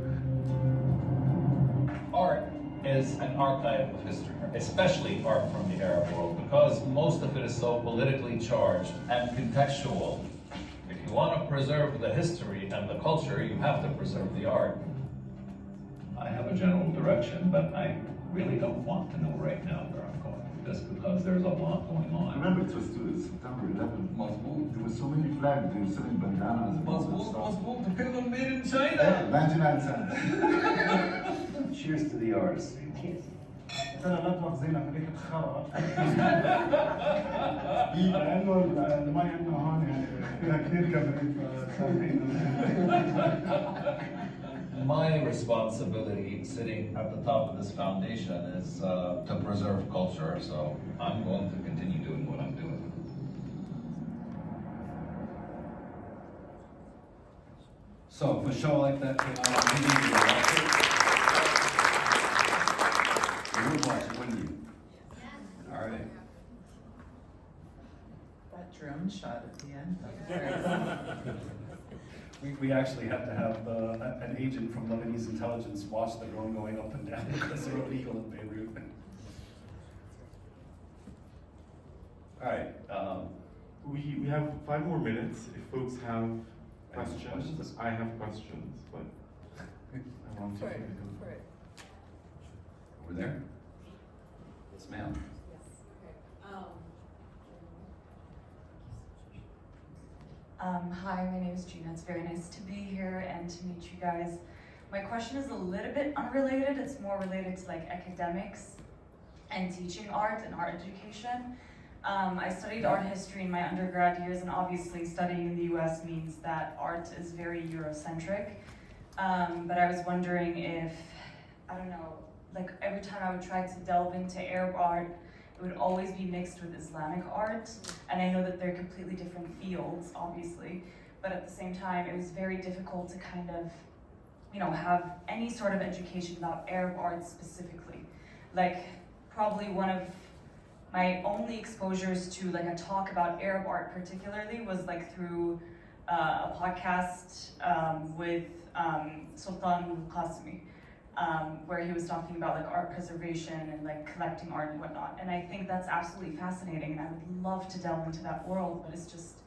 Art is an archive of history, especially art from the Arab world, because most of it is so politically charged and contextual. If you want to preserve the history and the culture, you have to preserve the art. I have a general direction, but I really don't want to know right now where I'm going, just because there's a lot going I on. remember it was September 11th. There were so many flags, they were selling bandanas and all that stuff. the pillow made in China. Yeah, 99 cents. Cheers to the artists. Cheers. ترى لا تواخذينا في هذيك الخرا. لأنه المي عندنا هون يعني فيها كثير كبريت فسامحينا. My responsibility sitting at the top of this foundation is to preserve culture, so I'm going to continue doing what I'm doing. so if a show like that came out on TV, you would watch it, wouldn't you? All right. That drone shot at the end. We actually had to have an agent from Lebanese intelligence watch the drone going up and down because they're illegal in Beirut. All right. We have 5 more minutes. If folks have questions, questions? I have questions, but I want to. Over there? Yes, ma'am. Hi, my name is Gina. It's very nice to be here and to meet you guys. My question is a little bit unrelated. It's more related to like academics and teaching art and art education. I studied art history in my undergrad years, and obviously studying in the US means that art is very Eurocentric. But I was wondering if, I don't know, like every time I would try to delve into Arab art, it would always be mixed with Islamic art. And I know that they're completely different fields, obviously, but at the same time, it was very difficult to kind of, you know, have any sort of education about Arab art specifically. Like, probably one of my only exposures to like a talk about Arab art particularly was like through a podcast with Sultan Qasimi, where he was talking about like art preservation and like collecting art and whatnot. And I think that's absolutely fascinating, and I would love to delve into that world, but it's just,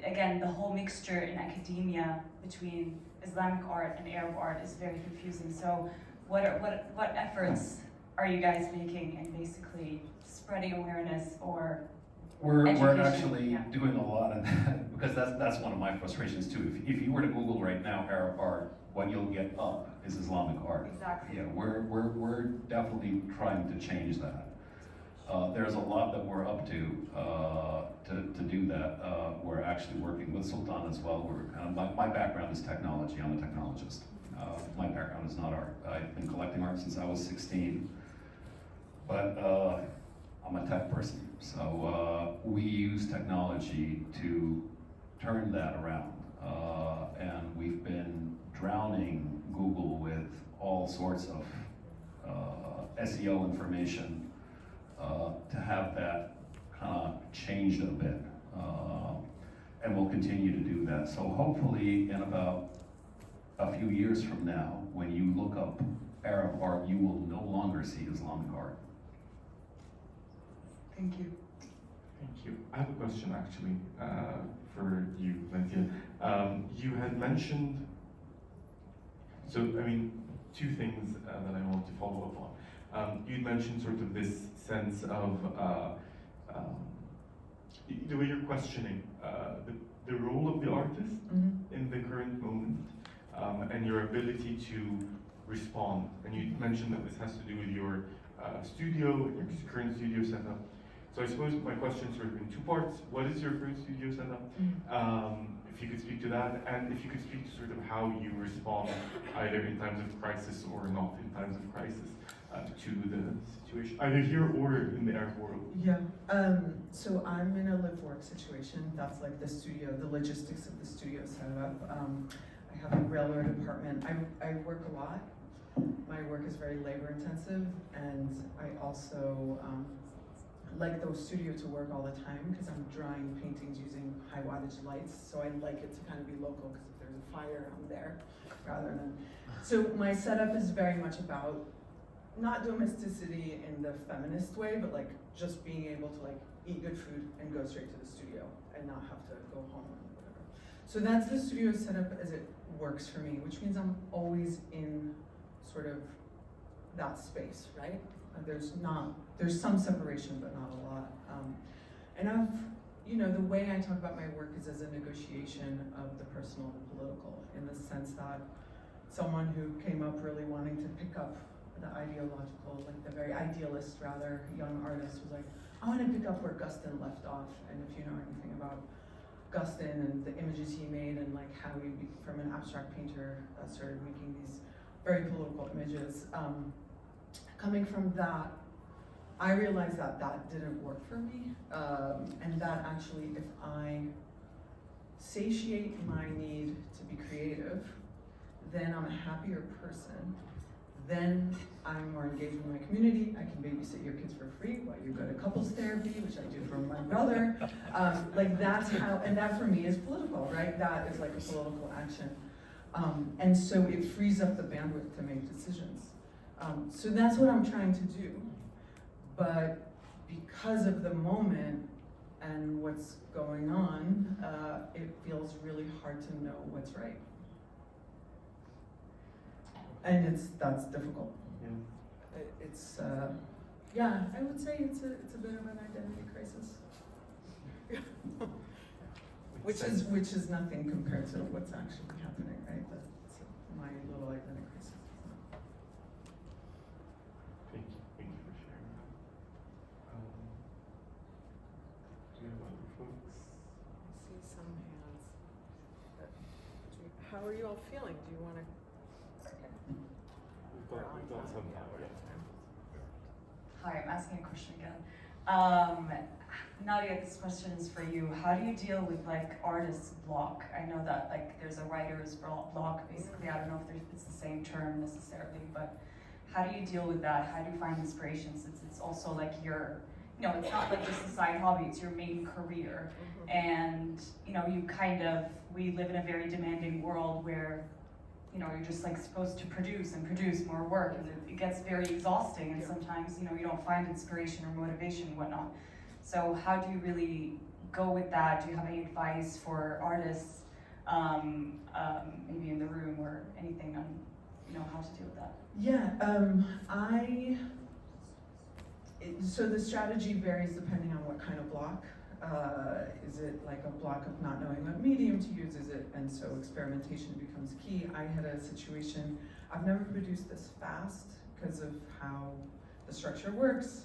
again, the whole mixture in academia between Islamic art and Arab art is very confusing. So what efforts are you guys making in basically spreading awareness or We're education? actually Yeah. doing a lot of that, because that's one of my frustrations too. If you were to Google right now Arab art, what you'll get up is Islamic art. Exactly. Yeah, we're definitely trying to change that. There's a lot that we're up to do that. We're actually working with Sultan as well. We're kind of, my background is technology. I'm a technologist. My background is not art. I've been collecting art since I was 16, but I'm a tech person. So we use technology to turn that around. And we've been drowning Google with all sorts of SEO information to have that kind of changed a bit. And we'll continue to do that. So hopefully in about a few years from now, when you look up Arab art, you will no longer see Islamic art. Thank you. Thank you. I have a question actually for you, Nadia. You had mentioned, so I mean, two things that I want to follow up on. You'd mentioned sort of this sense of the way you're questioning the role of the artist in the current moment, and your ability to respond. And you mentioned that this has to do with your studio, your current studio setup. So I suppose my question sort of in two parts. What is your current studio setup? If you could speak to that, and if you could speak to sort of how you respond either in times of crisis or not in times of crisis to the situation, either here or in the Arab world. Yeah, so I'm in a live-work situation. That's like the studio, the logistics of the studio setup. I have a railroad apartment. I work a lot. My work is very labor intensive, and I also like the studio to work all the time because I'm drawing paintings using high wattage lights. So I like it to kind of be local, because if there's a fire, I'm there rather than. So my setup is very much about not domesticity in the feminist way, but like just being able to like eat good food and go straight to the studio and not have to go home and whatever. So that's the studio setup as it works for me, which means I'm always in sort of that space, right? There's some separation, but not a lot. And the way I talk about my work is as a negotiation of the personal and political, in the sense that someone who came up really wanting to pick up the ideological, like the very idealist, rather, young artist was like, I want to pick up where Gustin left off. And if you know anything about Gustin and the images he made, and like how he, from an abstract painter, started making these very political images. Coming from that, I realized that that didn't work for me, and that actually, if I satiate my need to be creative, then I'm a happier person. Then I'm more engaged with my community. I can babysit your kids for free while you go to couples therapy, which I do for my brother. Like that's how, and that for me is political, right? That is like a political action. And so it frees up the bandwidth to make decisions. So that's what I'm trying to do. But because of the moment and what's going on, it feels really hard to know what's right. And that's difficult. Yeah. It's I would say it's a bit of an identity crisis. which is nothing compared to what's actually happening, right? That's my little identity crisis. Thank you for sharing that. Do you have other folks? I see some hands. How are you all feeling? Do you want to? We've got some time. Yeah. hi, I'm asking a question again. Nadia, this question is for you. How do you deal with like artist block? I know that like there's a writer's block, basically. I don't know if it's the same term necessarily, but how do you deal with that? How do you find inspiration, since it's also like your, you know, it's not like just a side hobby, it's your main career. And, you know, we live in a very demanding world where, you know, you're just like supposed to produce and produce more work, and it gets very exhausting, and sometimes, you know, you don't find inspiration or motivation and whatnot. So how do you really go with that? Do you have any advice for artists, maybe in the room or anything on, you know, how to deal with that? Yeah, so the strategy varies depending on what kind of block. Is it like a block of not knowing what medium to use? Is it, and so experimentation becomes key. I had a situation, I've never produced this fast because of how the structure works.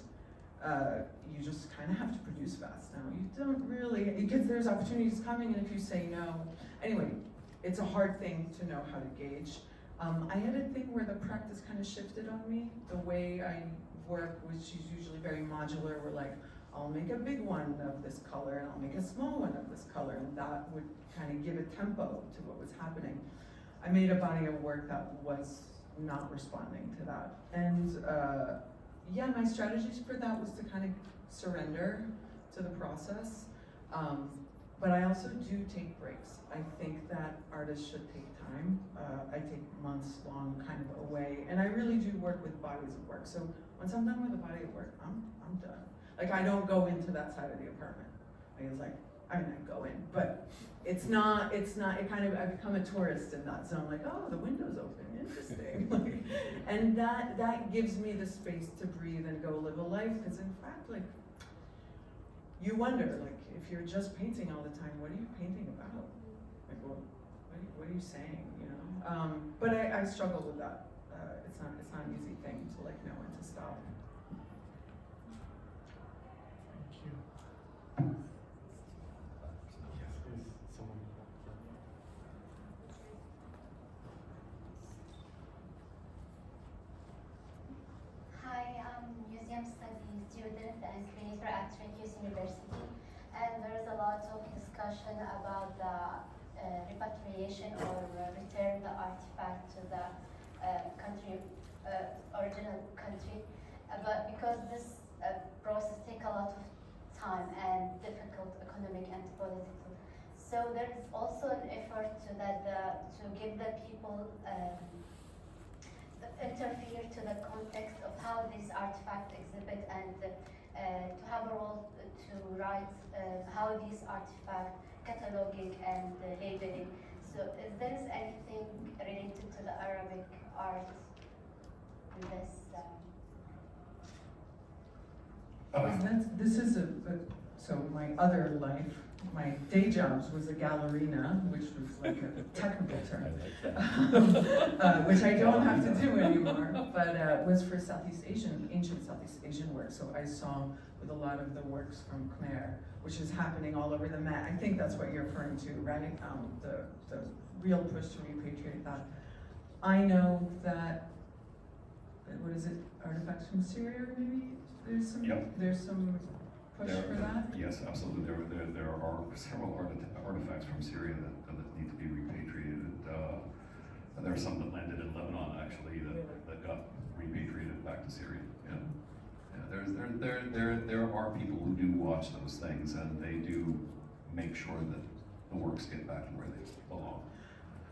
You just kind of have to produce fast now. You don't really, because there's opportunities coming, and if you say no, anyway, it's a hard thing to know how to gauge. I had a thing where the practice kind of shifted on me. The way I work, which is usually very modular, where like, I'll make a big one of this color, and I'll make a small one of this color, and that would kind of give a tempo to what was happening. I made a body of work that was not responding to that. And yeah, my strategies for that was to kind of surrender to the process. But I also do take breaks. I think that artists should take time. I take months long kind of away, and I really do work with bodies of work. So once I'm done with a body of work, I'm done. Like, I don't go into that side of the apartment. Like, it's like, I mean, I go in, but it kind of, I become a tourist in that zone, like, oh, the window's open, interesting. Like, and that gives me the space to breathe and go live a life, because in fact, like, you wonder, like, if you're just painting all the time, what are you painting about? Like, what are you saying, you know? But I struggle with that. It's not an easy thing to like know when to stop. Thank you. Yes, please, someone. Hi, I'm museum studies student and curator at Trinity University, and there's a lot of discussion about the repatriation or return the artifact to the country, original country, but because this process takes a lot of time and difficult economic and political, so there is also an effort to give the people interfere to the context of how this artifact exhibit, and to have a role to write how these artifacts cataloging and labeling. So if there is anything related to the Arabic art in this? This is so my other life, my day jobs was a gallerina, which was like a technical term, which I don't have to do anymore, but was for ancient Southeast Asian work. So I saw with a lot of the works from Khmer, which is happening all over the Met. I think that's what you're referring to, right? The real push to repatriate that. I know that, what is it, artifacts from Syria, maybe? There's some push for that? Yes, absolutely. There are several artifacts from Syria that need to be repatriated. There are some that landed in Lebanon, actually, that got repatriated back to Syria. Yeah. There are people who do watch those things, and they do make sure that the works get back to where they belong.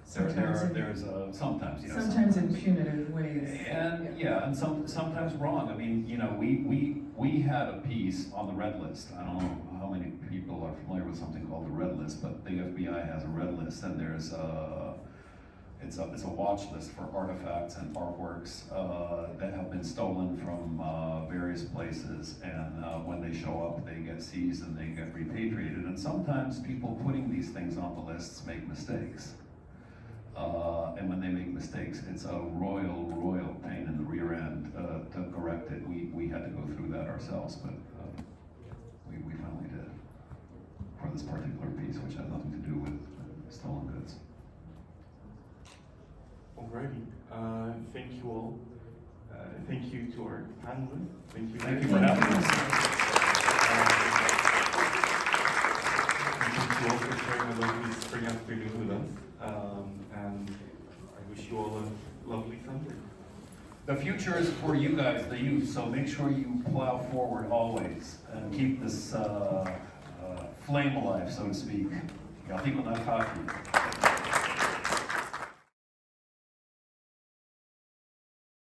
Sometimes, yes. Sometimes in punitive ways. And and sometimes wrong. I mean, you know, we had a piece on the red list. I don't know how many people are familiar with something called the red list, but the FBI has a red list, and there's it's a watch list for artifacts and artworks that have been stolen from various places, and when they show up, they get seized and they get repatriated. And sometimes people putting these things on the lists make mistakes. And when they make mistakes, it's a royal pain in the rear end to correct it. We had to go through that ourselves, but we finally did for this particular piece, which had nothing to do with stolen goods. Alrighty, thank you all. Thank you to our panelists. Thank you. Thank you for having us. Thank you all for sharing a lovely spring afternoon with us. And I wish you all a lovely Sunday. The future is for you guys, the youth, so make sure you plow forward always and keep this flame alive, so to speak. يعطيكم العافية.